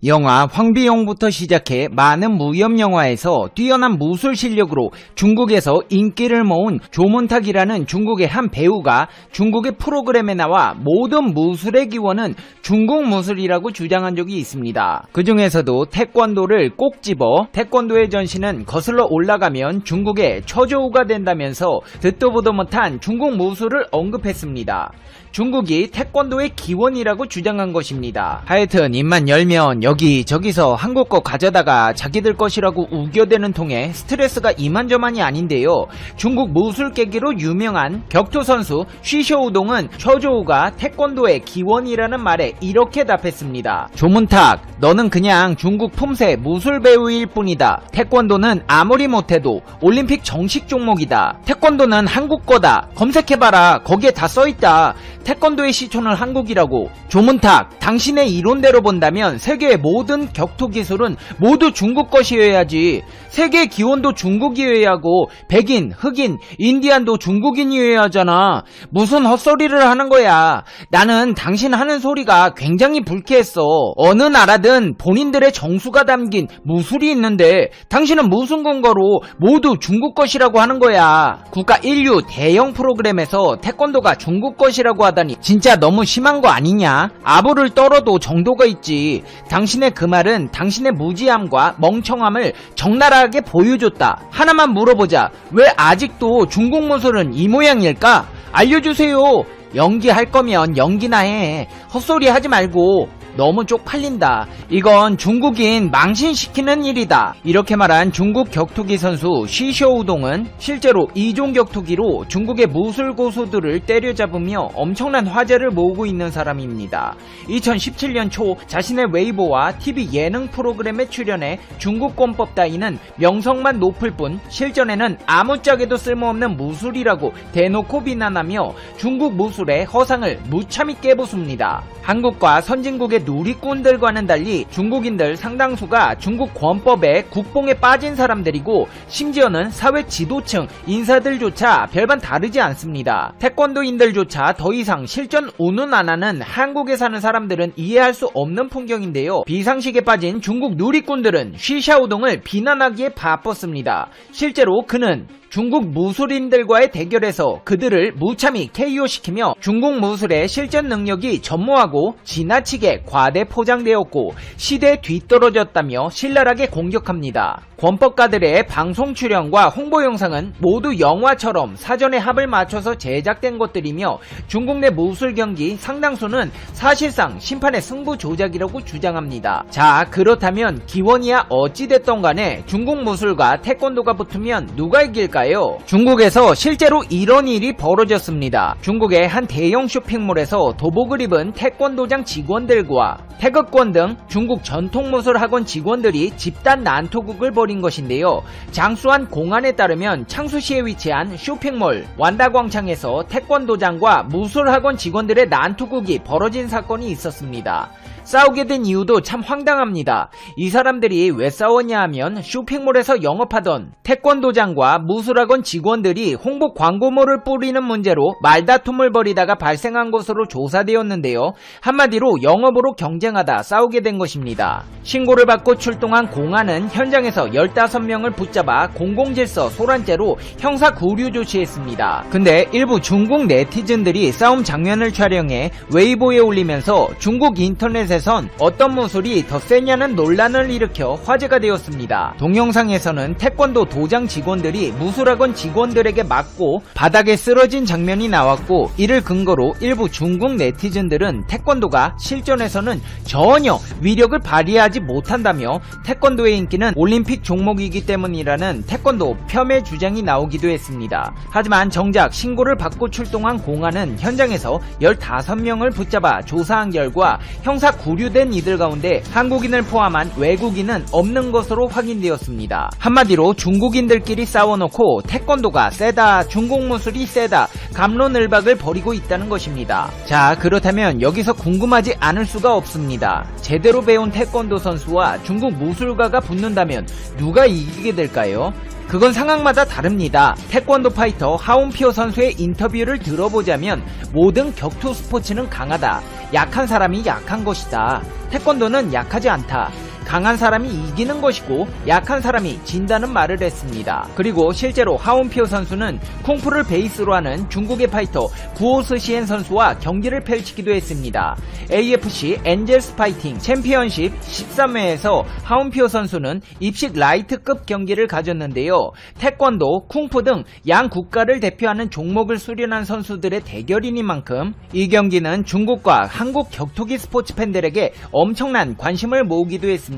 영화 황비용부터 시작해 많은 무협 영화에서 뛰어난 무술 실력으로 중국에서 인기를 모은 조문탁이라는 중국의 한 배우가 중국의 프로그램에 나와 모든 무술의 기원은 중국 무술이라고 주장한 적이 있습니다. 그 중에서도 태권도를 꼭 집어 태권도의 전신은 거슬러 올라가면 중국의 처조우가 된다면서 듣도 보도 못한 중국 무술을 언급했습니다. 중국이 태권도의 기원이라고 주장한 것입니다. 하여튼 입만 열면 여기저기서 한국 거 가져다가 자기들 것이라고 우겨대는 통에 스트레스가 이만저만이 아닌데요. 중국 무술 깨기로 유명한 격투선수 쉬쇼우동은 처조우가 태권도의 기원이라는 말에 이렇게 답했습니다. 조문탁, 너는 그냥 중국 품새 무술 배우일 뿐이다. 태권도는 아무리 못해도 올림픽 정식 종목이다. 태권도는 한국 거다. 검색해봐라. 거기에 다 써있다. 태권도의 시초는 한국이라고. 조문탁, 당신의 이론대로 본다면 세계의 모든 격투 기술은 모두 중국 것이어야지. 세계의 기원도 중국이어야 하고 백인, 흑인, 인디안도 중국인이어야 하잖아. 무슨 헛소리를 하는 거야. 나는 당신 하는 소리가 굉장히 불쾌했어. 어느 나라든 본인들의 정수가 담긴 무술이 있는데 당신은 무슨 근거로 모두 중국 것이라고 하는 거야. 국가 인류 대형 프로그램에서 태권도가 중국 것이라고 하다니 진짜 너무 심한 거 아니냐? 아부를 떨어도 정도가 있지. 당신의 그 말은 당신의 무지함과 멍청함을 적나라하게 보여줬다. 하나만 물어보자. 왜 아직도 중국 무술은 이 모양일까? 알려주세요. 연기할 거면 연기나 해. 헛소리 하지 말고. 너무 쪽팔린다. 이건 중국인 망신시키는 일이다. 이렇게 말한 중국 격투기 선수 쉬쇼우동은 실제로 이종 격투기로 중국의 무술 고수들을 때려잡으며 엄청난 화제를 모으고 있는 사람입니다. 2017년 초 자신의 웨이보와 TV 예능 프로그램에 출연해 중국 권법 따위는 명성만 높을 뿐 실전에는 아무짝에도 쓸모없는 무술이라고 대놓고 비난하며 중국 무술의 허상을 무참히 깨부숩니다. 한국과 선진국의 누리꾼들과는 달리 중국인들 상당수가 중국 권법에 국뽕에 빠진 사람들이고 심지어는 사회 지도층 인사들조차 별반 다르지 않습니다. 태권도인들조차 더 이상 실전 운운 안 하는 한국에 사는 사람들은 이해할 수 없는 풍경인데요. 비상식에 빠진 중국 누리꾼들은 쉬샤오동을 비난하기에 바빴습니다. 실제로 그는 중국 무술인들과의 대결에서 그들을 무참히 KO시키며 중국 무술의 실전 능력이 전무하고 지나치게 과대 포장되었고 시대에 뒤떨어졌다며 신랄하게 공격합니다. 권법가들의 방송 출연과 홍보 영상은 모두 영화처럼 사전에 합을 맞춰서 제작된 것들이며 중국 내 무술 경기 상당수는 사실상 심판의 승부 조작이라고 주장합니다. 자, 그렇다면 기원이야 어찌됐던 간에 중국 무술과 태권도가 붙으면 누가 이길까요? 중국에서 실제로 이런 일이 벌어졌습니다. 중국의 한 대형 쇼핑몰에서 도복을 입은 태권도장 직원들과 태극권 등 중국 전통무술 학원 직원들이 집단 난투극을 벌인 것인데요. 장수한 공안에 따르면 창수시에 위치한 쇼핑몰 완다광창에서 태권도장과 무술학원 직원들의 난투극이 벌어진 사건이 있었습니다. 싸우게 된 이유도 참 황당합니다. 이 사람들이 왜 싸웠냐 하면 쇼핑몰에서 영업하던 태권도장과 무술학원 직원들이 홍보 광고물을 뿌리는 문제로 말다툼을 벌이다가 발생한 것으로 조사되었는데요. 한마디로 영업으로 경쟁하다 싸우게 된 것입니다. 신고를 받고 출동한 공안은 현장에서 15명을 붙잡아 공공질서 소란죄로 형사 구류 조치했습니다. 근데 일부 중국 네티즌들이 싸움 장면을 촬영해 웨이보에 올리면서 중국 인터넷에선 어떤 무술이 더 세냐는 논란을 일으켜 화제가 되었습니다. 동영상에서는 태권도 도장 직원들이 무술학원 직원들에게 맞고 바닥에 쓰러진 장면이 나왔고 이를 근거로 일부 중국 네티즌들은 태권도가 실전에서는 전혀 위력을 발휘하지 못한다며 태권도의 인기는 올림픽 종목이기 때문이라는 태권도 폄훼 주장이 나오기도 했습니다. 하지만 정작 신고를 받고 출동한 공안은 현장에서 15명을 붙잡아 조사한 결과 형사 구류된 이들 가운데 한국인을 포함한 외국인은 없는 것으로 확인되었습니다. 한마디로 중국인들끼리 싸워놓고 태권도가 세다, 중국 무술이 세다, 갑론을박을 벌이고 있다는 것입니다. 자, 그렇다면 여기서 궁금하지 않을 수가 없습니다. 제대로 배운 태권도 선수와 중국 무술가가 붙는다면 누가 이기게 될까요? 그건 상황마다 다릅니다. 태권도 파이터 하온피오 선수의 인터뷰를 들어보자면 모든 격투 스포츠는 강하다. 약한 사람이 약한 것이다. 태권도는 약하지 않다. 강한 사람이 이기는 것이고 약한 사람이 진다는 말을 했습니다. 그리고 실제로 하온피오 선수는 쿵푸를 베이스로 하는 중국의 파이터 구오스시엔 선수와 경기를 펼치기도 했습니다. AFC 엔젤스 파이팅 챔피언십 13회에서 하온피오 선수는 입식 라이트급 경기를 가졌는데요. 태권도, 쿵푸 등 양 국가를 대표하는 종목을 수련한 선수들의 대결이니만큼 이 경기는 중국과 한국 격투기 스포츠 팬들에게 엄청난 관심을 모으기도 했습니다.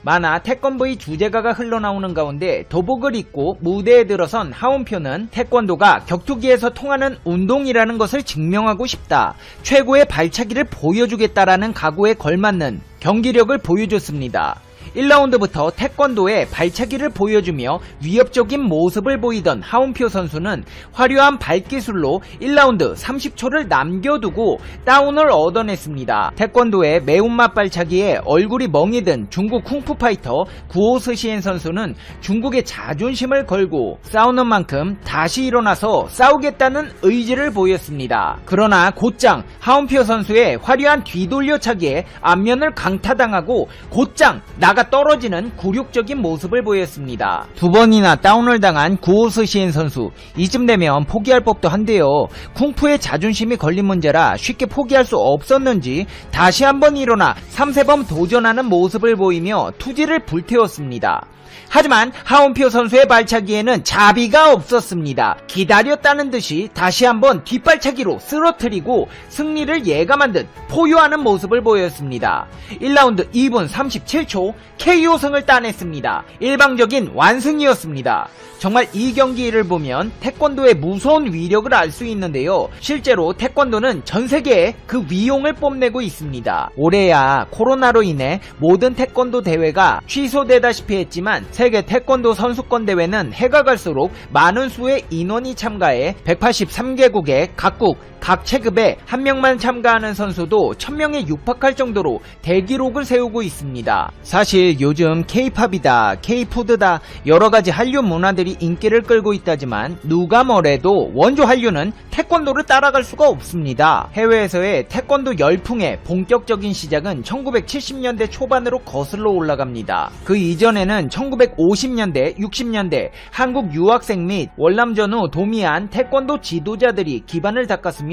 만화 태권브이 주제가가 흘러나오는 가운데 도복을 입고 무대에 들어선 하온표는 태권도가 격투기에서 통하는 운동이라는 것을 증명하고 싶다. 최고의 발차기를 보여주겠다라는 각오에 걸맞는 경기력을 보여줬습니다. 1라운드부터 태권도의 발차기를 보여주며 위협적인 모습을 보이던 하온표 선수는 화려한 발기술로 1라운드 30초를 남겨두고 다운을 얻어냈습니다. 태권도의 매운맛 발차기에 얼굴이 멍이 든 중국 쿵푸 파이터 구오스시엔 선수는 중국의 자존심을 걸고 싸우는 만큼 다시 일어나서 싸우겠다는 의지를 보였습니다. 그러나 곧장 하온표 선수의 화려한 뒤돌려차기에 앞면을 강타당하고 곧장 나가 떨어지는 굴욕적인 모습을 보였습니다. 두 번이나 다운을 당한 구오스시엔 선수, 이쯤 되면 포기할 법도 한데요. 쿵푸의 자존심이 걸린 문제라 쉽게 포기할 수 없었는지 다시 한번 일어나 3세범 도전하는 모습을 보이며 투지를 불태웠습니다. 하지만 하온표 선수의 발차기에는 자비가 없었습니다. 기다렸다는 듯이 다시 한번 뒷발차기로 쓰러뜨리고 승리를 예감한 듯 포효하는 모습을 보였습니다. 1라운드 2분 37초 KO승을 따냈습니다. 일방적인 완승이었습니다. 정말 이 경기를 보면 태권도의 무서운 위력을 알 수 있는데요. 실제로 태권도는 전 세계에 그 위용을 뽐내고 있습니다. 올해야 코로나로 인해 모든 태권도 대회가 취소되다시피 했지만 세계 태권도 선수권 대회는 해가 갈수록 많은 수의 인원이 참가해 183개국의 각국 각 체급에 한 명만 참가하는 선수도 1000명에 육박할 정도로 대기록을 세우고 있습니다. 사실 요즘 K-팝이다, K-푸드다 여러가지 한류 문화들이 인기를 끌고 있다지만 누가 뭐래도 원조 한류는 태권도를 따라갈 수가 없습니다. 해외에서의 태권도 열풍의 본격적인 시작은 1970년대 초반으로 거슬러 올라갑니다. 그 이전에는 1950년대, 60년대 한국 유학생 및 월남전 후 도미한 태권도 지도자들이 기반을 닦았으며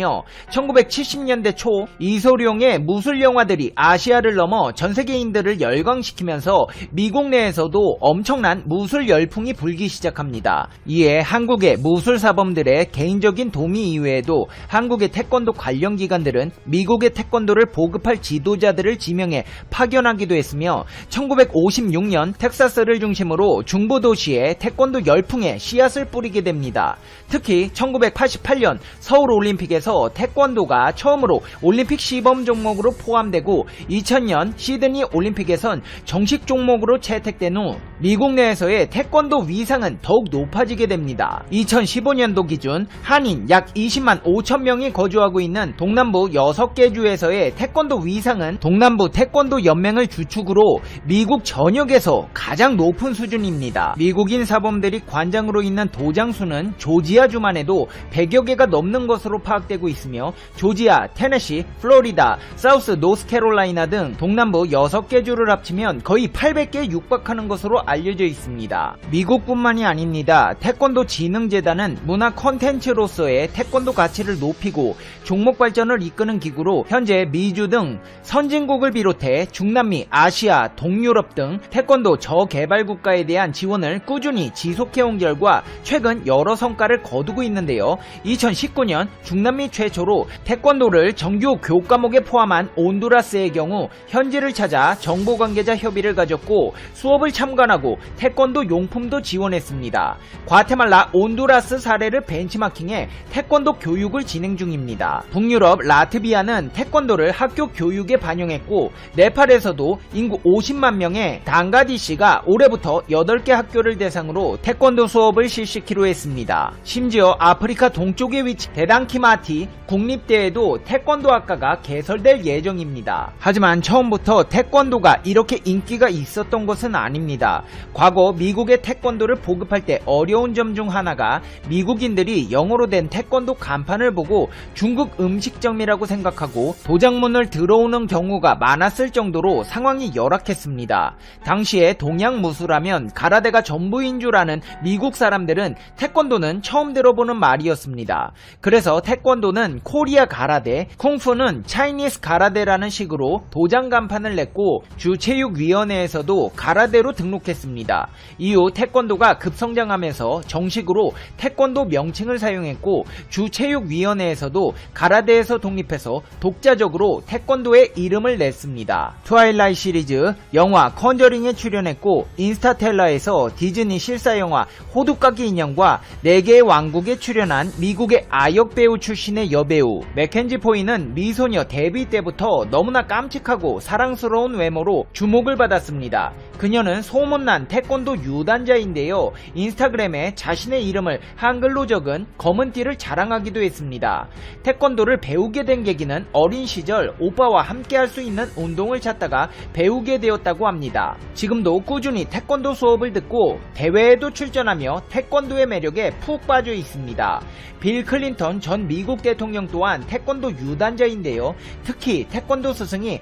1970년대 초 이소룡의 무술 영화들이 아시아를 넘어 전세계인들을 열광시키면서 미국 내에서도 엄청난 무술 열풍이 불기 시작합니다. 이에 한국의 무술 사범들의 개인적인 도미 이외에도 한국의 태권도 관련 기관들은 미국의 태권도를 보급할 지도자들을 지명해 파견하기도 했으며 1956년 텍사스를 중심으로 중부 도시에 태권도 열풍에 씨앗을 뿌리게 됩니다. 특히 1988년 서울 올림픽에서 태권도가 처음으로 올림픽 시범 종목으로 포함되고 2000년 시드니 올림픽에선 정식 종목으로 채택된 후 미국 내에서의 태권도 위상은 더욱 높아지게 됩니다. 2015년도 기준 한인 약 20만 5천 명이 거주하고 있는 동남부 6개 주에서의 태권도 위상은 동남부 태권도 연맹을 주축으로 미국 전역에서 가장 높은 수준입니다. 미국인 사범들이 관장으로 있는 도장 수는 조지아주만 해도 100여 개가 넘는 것으로 파악되고 있으며 조지아, 테네시, 플로리다, 사우스 노스캐롤라이나 등 동남부 6개 주를 합치면 거의 800개에 육박하는 것으로 알려져 있습니다. 미국뿐만이 아닙니다. 태권도 진흥재단은 문화 콘텐츠로서의 태권도 가치를 높이고 종목 발전을 이끄는 기구로 현재 미주 등 선진국을 비롯해 중남미, 아시아, 동유럽 등 태권도 저개발 국가에 대한 지원을 꾸준히 지속해온 결과 최근 여러 성과를 거두고 있는데요. 2019년 중남미 최초로 태권도를 정규 교과목에 포함한 온두라스의 경우 현지를 찾아 정보관계자 협의를 가졌고 수업을 참관하고 태권도 용품도 지원했습니다. 과테말라, 온두라스 사례를 벤치마킹해 태권도 교육을 진행 중입니다. 북유럽 라트비아는 태권도를 학교 교육에 반영했고 네팔에서도 인구 50만 명의 당가디시가 올해부터 8개 학교를 대상으로 태권도 수업을 실시키로 했습니다. 심지어 아프리카 동쪽에 위치한 데당키마티 국립대에도 태권도 학과가 개설될 예정입니다. 하지만 처음부터 태권도가 이렇게 인기가 인기가 있었던 것은 아닙니다. 과거 미국의 태권도를 보급할 때 어려운 점 중 하나가 미국인들이 영어로 된 태권도 간판을 보고 중국 음식점이라고 생각하고 도장문을 들어오는 경우가 많았을 정도로 상황이 열악했습니다. 당시에 동양 무술하면 가라데가 전부인 줄 아는 미국 사람들은 태권도는 처음 들어보는 말이었습니다. 그래서 태권도는 코리아 가라데, 쿵푸는 차이니스 가라데라는 식으로 도장 간판을 냈고 주체육위원회에서도 가라데로 등록했습니다. 이후 태권도가 급성장하면서 정식으로 태권도 명칭을 사용했고 주체육위원회에서도 가라데에서 독립해서 독자적으로 태권도의 이름을 냈습니다. 트와일라이트 시리즈, 영화 컨저링에 출연했고 인스타텔라에서 디즈니 실사영화 호두까기 인형과 4개의 왕국에 출연한 미국의 아역 배우 출신의 여배우 맥켄지 포이는 미소녀 데뷔 때부터 너무나 깜찍하고 사랑스러운 외모로 주목을 받았습니다. 그녀는 소문난 태권도 유단자인데요. 인스타그램에 자신의 이름을 한글로 적은 검은 띠를 자랑하기도 했습니다. 태권도를 배우게 된 계기는 어린 시절 오빠와 함께 할 수 있는 운동을 찾다가 배우게 되었다고 합니다. 지금도 꾸준히 태권도 수업을 듣고 대회에도 출전하며 태권도의 매력에 푹 빠져 있습니다. 빌 클린턴 전 미국 대통령 또한 태권도 유단자인데요. 특히 태권도 스승이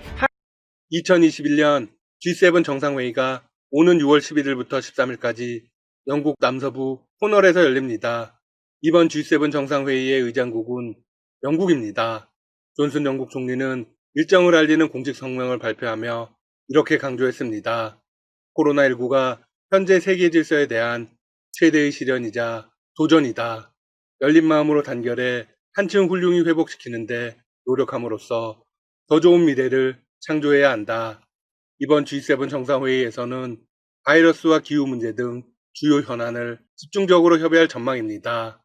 2021년 G7 정상회의가 오는 6월 11일부터 13일까지 영국 남서부 코널에서 열립니다. 이번 G7 정상회의의 의장국은 영국입니다. 존슨 영국 총리는 일정을 알리는 공식 성명을 발표하며 이렇게 강조했습니다. 코로나19가 현재 세계 질서에 대한 최대의 시련이자 도전이다. 열린 마음으로 단결해 한층 훌륭히 회복시키는데 노력함으로써 더 좋은 미래를 창조해야 한다. 이번 G7 정상회의에서는 바이러스와 기후 문제 등 주요 현안을 집중적으로 협의할 전망입니다.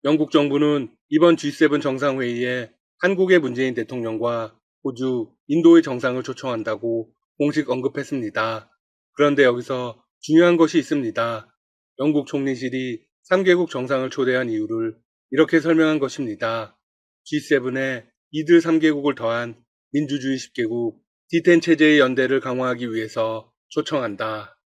영국 정부는 이번 G7 정상회의에 한국의 문재인 대통령과 호주, 인도의 정상을 초청한다고 공식 언급했습니다. 그런데 여기서 중요한 것이 있습니다. 영국 총리실이 3개국 정상을 초대한 이유를 이렇게 설명한 것입니다. G7에 이들 3개국을 더한 민주주의 10개국 D10 체제의 연대를 강화하기 위해서 초청한다.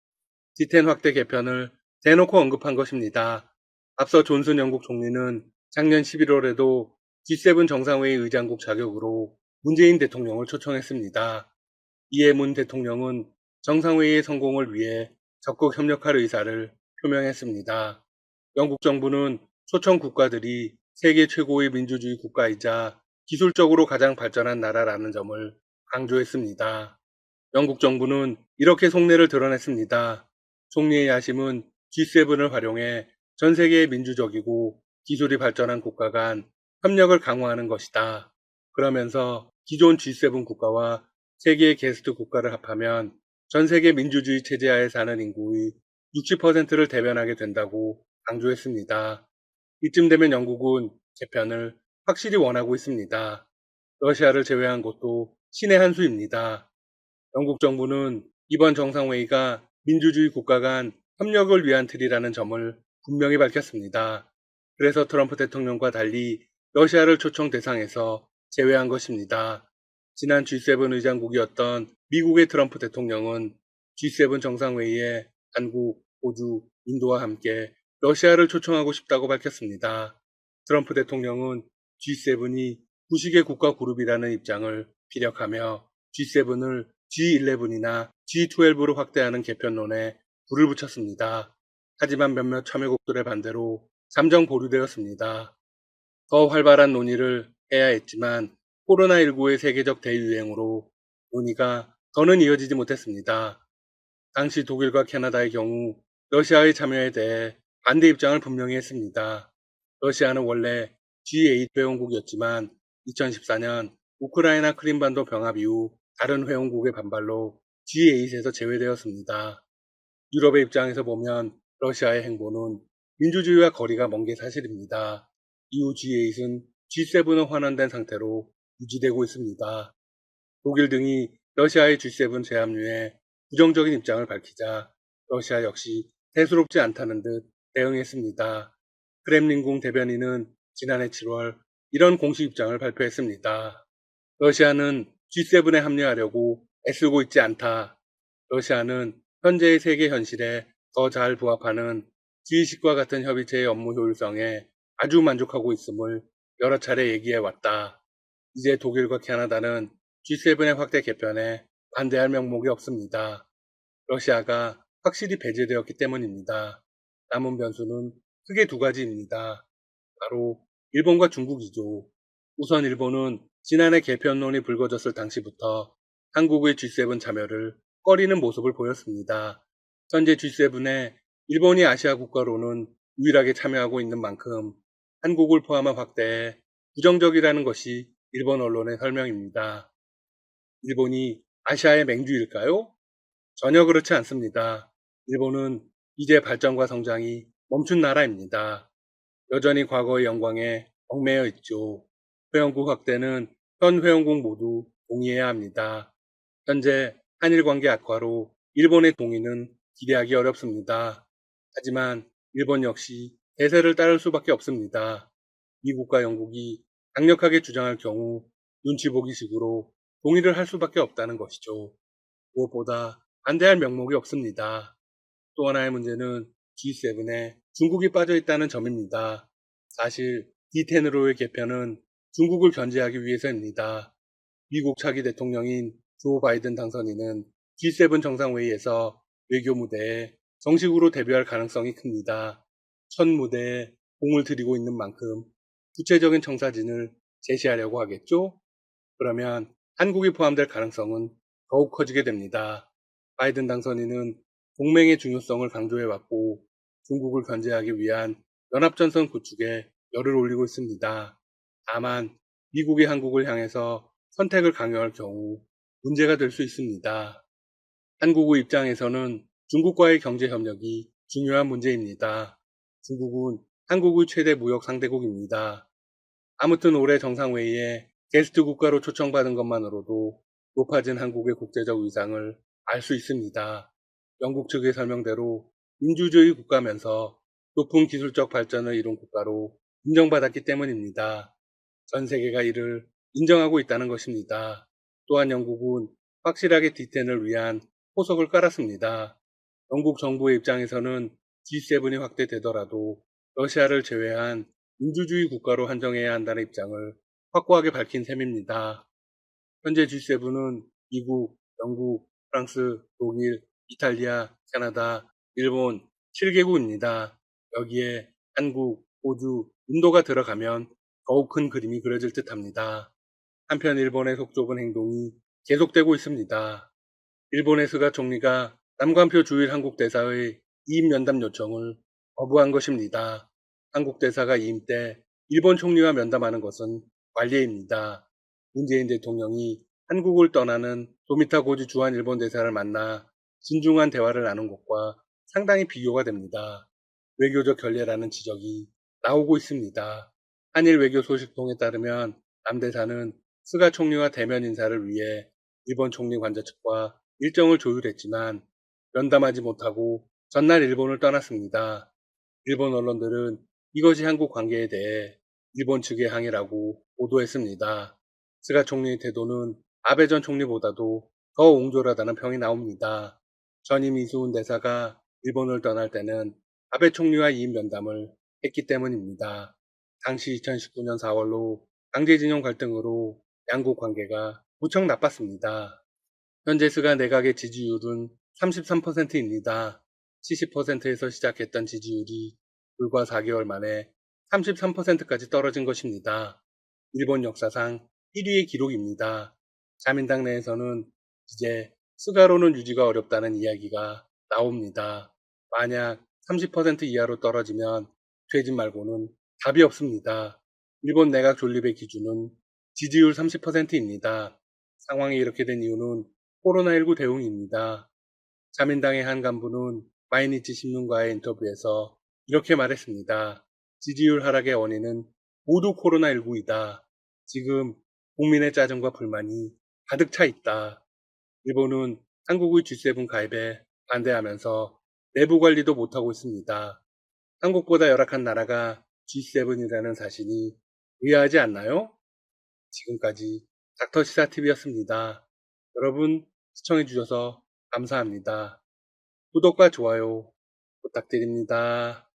D10 확대 개편을 대놓고 언급한 것입니다. 앞서 존슨 영국 총리는 작년 11월에도 G7 정상회의 의장국 자격으로 문재인 대통령을 초청했습니다. 이에 문 대통령은 정상회의의 성공을 위해 적극 협력할 의사를 표명했습니다. 영국 정부는 초청 국가들이 세계 최고의 민주주의 국가이자 기술적으로 가장 발전한 나라라는 점을 강조했습니다. 영국 정부는 이렇게 속내를 드러냈습니다. 총리의 야심은 G7을 활용해 전 세계의 민주적이고 기술이 발전한 국가 간 협력을 강화하는 것이다. 그러면서 기존 G7 국가와 세계의 게스트 국가를 합하면 전 세계 민주주의 체제하에 사는 인구의 60%를 대변하게 된다고 강조했습니다. 이쯤 되면 영국은 개편을 확실히 원하고 있습니다. 러시아를 제외한 것도 신의 한 수입니다. 영국 정부는 이번 정상회의가 민주주의 국가 간 협력을 위한 틀이라는 점을 분명히 밝혔습니다. 그래서 트럼프 대통령과 달리 러시아를 초청 대상에서 제외한 것입니다. 지난 G7 의장국이었던 미국의 트럼프 대통령은 G7 정상회의에 한국, 호주, 인도와 함께 러시아를 초청하고 싶다고 밝혔습니다. 트럼프 대통령은 G7이 구식의 국가 그룹이라는 입장을 피력하며 G7을 G11이나 G12로 확대하는 개편론에 불을 붙였습니다. 하지만 몇몇 참여국들의 반대로 잠정 보류되었습니다. 더 활발한 논의를 해야 했지만 코로나19의 세계적 대유행으로 논의가 더는 이어지지 못했습니다. 당시 독일과 캐나다의 경우 러시아의 참여에 대해 반대 입장을 분명히 했습니다. 러시아는 원래 G8 회원국이었지만 2014년 우크라이나 크림반도 병합 이후 다른 회원국의 반발로 G8에서 제외되었습니다. 유럽의 입장에서 보면 러시아의 행보는 민주주의와 거리가 먼 게 사실입니다. 이후 G8은 G7은 환원된 상태로 유지되고 있습니다. 독일 등이 러시아의 G7 재합류에 부정적인 입장을 밝히자 러시아 역시 대수롭지 않다는 듯 대응했습니다. 크렘린궁 대변인은 지난해 7월 이런 공식 입장을 발표했습니다. 러시아는 G7에 합류하려고 애쓰고 있지 않다. 러시아는 현재의 세계 현실에 더 잘 부합하는 G20과 같은 협의체의 업무 효율성에 아주 만족하고 있음을 여러 차례 얘기해 왔다. 이제 독일과 캐나다는 G7의 확대 개편에 반대할 명목이 없습니다. 러시아가 확실히 배제되었기 때문입니다. 남은 변수는 크게 두 가지입니다. 바로 일본과 중국이죠. 우선 일본은 지난해 개편론이 불거졌을 당시부터 한국의 G7 참여를 꺼리는 모습을 보였습니다. 현재 G7에 일본이 아시아 국가로는 유일하게 참여하고 있는 만큼 한국을 포함한 확대에 부정적이라는 것이 일본 언론의 설명입니다. 일본이 아시아의 맹주일까요? 전혀 그렇지 않습니다. 일본은 이제 발전과 성장이 멈춘 나라입니다. 여전히 과거의 영광에 얽매여 있죠. 회원국 확대는 현 회원국 모두 동의해야 합니다. 현재 한일 관계 악화로 일본의 동의는 기대하기 어렵습니다. 하지만 일본 역시 대세를 따를 수밖에 없습니다. 미국과 영국이 강력하게 주장할 경우 눈치 보기식으로 동의를 할 수밖에 없다는 것이죠. 무엇보다 반대할 명목이 없습니다. 또 하나의 문제는 G7에 중국이 빠져 있다는 점입니다. 사실 D10으로의 개편은 중국을 견제하기 위해서입니다. 미국 차기 대통령인 조 바이든 당선인은 G7 정상회의에서 외교 무대에 정식으로 데뷔할 가능성이 큽니다. 첫 무대에 공을 들이고 있는 만큼 구체적인 청사진을 제시하려고 하겠죠? 그러면 한국이 포함될 가능성은 더욱 커지게 됩니다. 바이든 당선인은 동맹의 중요성을 강조해왔고 중국을 견제하기 위한 연합전선 구축에 열을 올리고 있습니다. 다만 미국이 한국을 향해서 선택을 강요할 경우 문제가 될 수 있습니다. 한국의 입장에서는 중국과의 경제 협력이 중요한 문제입니다. 중국은 한국의 최대 무역 상대국입니다. 아무튼 올해 정상회의에 게스트 국가로 초청받은 것만으로도 높아진 한국의 국제적 위상을 알 수 있습니다. 영국 측의 설명대로 민주주의 국가면서 높은 기술적 발전을 이룬 국가로 인정받았기 때문입니다. 전 세계가 이를 인정하고 있다는 것입니다. 또한 영국은 확실하게 D10을 위한 포석을 깔았습니다. 영국 정부의 입장에서는 G7이 확대되더라도 러시아를 제외한 민주주의 국가로 한정해야 한다는 입장을 확고하게 밝힌 셈입니다. 현재 G7은 미국, 영국, 프랑스, 독일, 이탈리아, 캐나다, 일본 7개국입니다. 여기에 한국, 호주, 인도가 들어가면 더욱 큰 그림이 그려질 듯합니다. 한편 일본의 속 좁은 행동이 계속되고 있습니다. 일본의 스가 총리가 남관표 주일 한국 대사의 이임 면담 요청을 거부한 것입니다. 한국 대사가 이임 때 일본 총리와 면담하는 것은 관례입니다. 문재인 대통령이 한국을 떠나는 도미타 고지 주한 일본 대사를 만나 진중한 대화를 나눈 것과 상당히 비교가 됩니다. 외교적 결례라는 지적이 나오고 있습니다. 한일 외교 소식통에 따르면 남 대사는 스가 총리와 대면 인사를 위해 일본 총리 관저 측과 일정을 조율했지만 면담하지 못하고 전날 일본을 떠났습니다. 일본 언론들은 이것이 한국 관계에 대해 일본 측의 항의라고 보도했습니다. 스가 총리의 태도는 아베 전 총리보다도 더 옹졸하다는 평이 나옵니다. 전임 이수훈 대사가 일본을 떠날 때는 아베 총리와 이인 면담을 했기 때문입니다. 당시 2019년 4월로 강제징용 갈등으로 양국 관계가 무척 나빴습니다. 현재 스가 내각의 지지율은 33%입니다. 70%에서 시작했던 지지율이 불과 4개월 만에 33%까지 떨어진 것입니다. 일본 역사상 1위의 기록입니다. 자민당 내에서는 이제 스가로는 유지가 어렵다는 이야기가 나옵니다. 만약 30% 이하로 떨어지면 퇴진 말고는 답이 없습니다. 일본 내각 존립의 기준은 지지율 30%입니다. 상황이 이렇게 된 이유는 코로나19 대응입니다. 자민당의 한 간부는 마이니치 신문과의 인터뷰에서 이렇게 말했습니다. 지지율 하락의 원인은 모두 코로나19이다. 지금 국민의 짜증과 불만이 가득 차 있다. 일본은 한국의 G7 가입에 반대하면서 내부 관리도 못하고 있습니다. 한국보다 열악한 나라가 G7이라는 사실이 의아하지 않나요? 지금까지 닥터시사TV였습니다. 여러분 시청해주셔서 감사합니다. 구독과 좋아요 부탁드립니다.